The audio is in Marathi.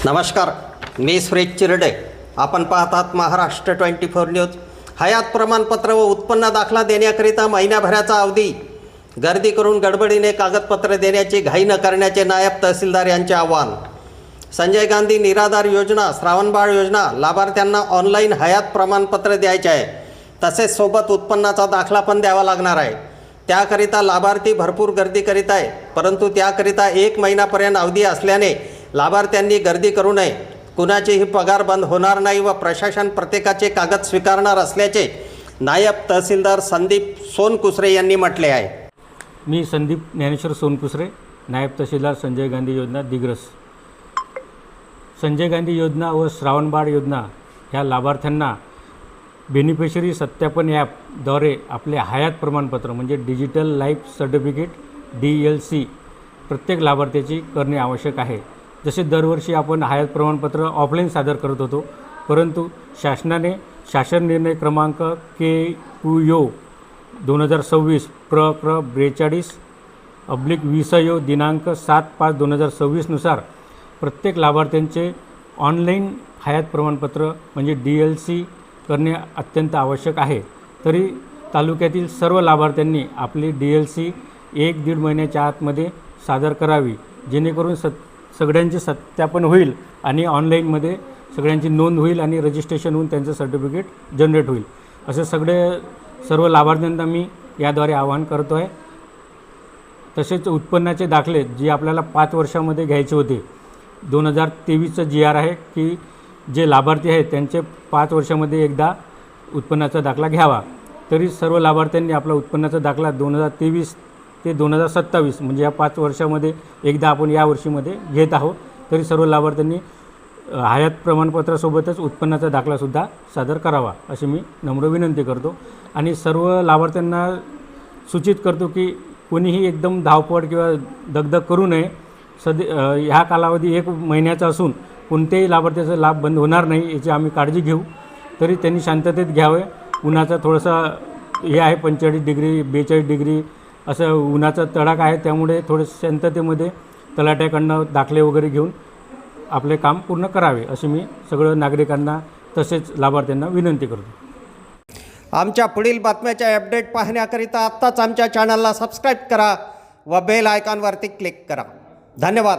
नमस्कार, मी सुरेश चिरडे. आपण पाहतात महाराष्ट्र 24 न्यूज. हयात प्रमाणपत्र व उत्पन्न दाखला देण्याकरिता महिन्याभराचा अवधी. गर्दी करून गडबडीने कागदपत्र देण्याची घाई न करण्याचे नायब तहसीलदार यांचे आवाहन. संजय गांधी निराधार योजना, श्रावणबाळ योजना लाभार्थ्यांना ऑनलाईन हयात प्रमाणपत्र द्यायचे आहे. तसेच सोबत उत्पन्नाचा दाखला पण द्यावा लागणार आहे. त्याकरिता लाभार्थी भरपूर गर्दी करीत आहे, परंतु त्याकरिता 1 महिन्यापर्यंत अवधी असल्याने लाभार्थ्यांनी गर्दी करू नये. कुणाचेही पगार बंद होणार नाही व प्रशासन प्रत्येकाचे कागद स्वीकारणार असल्याचे नायब तहसीलदार संदीप सोनकुसरे यांनी म्हटले आहे. मी संदीप ज्ञानेश्वर सोनकुसरे, नायब तहसीलदार संजय गांधी योजना दिग्रस. संजय गांधी योजना व श्रावणबाळ योजना ह्या लाभार्थ्यांना बेनिफिशरी सत्यापन ॲपद्वारे आपले हयात प्रमाणपत्र म्हणजे डिजिटल लाईफ सर्टिफिकेट DLC प्रत्येक लाभार्थ्याची करणे आवश्यक आहे. जसे दरवर्षी आपण हयात प्रमाणपत्र ऑफलाईन सादर करत होतो, परंतु शासनाने शासन निर्णय क्रमांक KUYO 2026 प्रक्र 42/20 दिनांक 7/5/2026 नुसार प्रत्येक लाभार्थ्यांचे ऑनलाईन हयात प्रमाणपत्र म्हणजे DLC करणे अत्यंत आवश्यक आहे. तरी तालुक्यातील सर्व लाभार्थ्यांनी आपली DLC 1-1.5 महिन्याच्या आतमध्ये सादर करावी, जेणेकरून सगळ्यांचे सत्यापन होईल आणि ऑनलाईनमध्ये सगळ्यांची नोंद होईल आणि रजिस्ट्रेशन होऊन त्यांचं सर्टिफिकेट जनरेट होईल. असे सर्व लाभार्थ्यांना मी याद्वारे आवाहन करतो आहे. तसेच उत्पन्नाचे दाखले जे आपल्याला 5 वर्षामध्ये घ्यायचे होते, 2023चं GR आहे की जे लाभार्थी आहेत त्यांचे 5 वर्षामध्ये एकदा उत्पन्नाचा दाखला घ्यावा. तरी सर्व लाभार्थ्यांनी आपला उत्पन्नाचा दाखला 2023 ते 2027 म्हणजे या 5 वर्षामध्ये एकदा आपण या वर्षीमध्ये घेत आहोत. तरी सर्व लाभार्थ्यांनी हयात प्रमाणपत्रासोबतच उत्पन्नाचा दाखलासुद्धा सादर करावा अशी मी नम्र विनंती करतो. आणि सर्व लाभार्थ्यांना सूचित करतो की कोणीही एकदम धावपळ किंवा दगदग करू नये. ह्या कालावधी 1 महिन्याचा असून कोणत्याही लाभार्थ्याचा लाभ बंद होणार नाही याची आम्ही काळजी घेऊ. तरी त्यांनी शांततेत घ्यावे. उन्हाचा थोडासा हे आहे, 45 डिग्री 42 डिग्री असं उन्हाचा तडाखा आहे, त्यामुळे थोडं शांततेमध्ये तलाट्याकडनं दाखले वगैरे घेऊन आपले काम पूर्ण करावे अशी मी सगळं नागरिकांना तसेच लाभार्थ्यांना विनंती करतो. आमच्या पुढील बातम्याच्या अपडेट पाहण्याकरिता आत्ताच आमच्या चॅनलला सबस्क्राईब करा व बेल आयकॉनवरती क्लिक करा. धन्यवाद.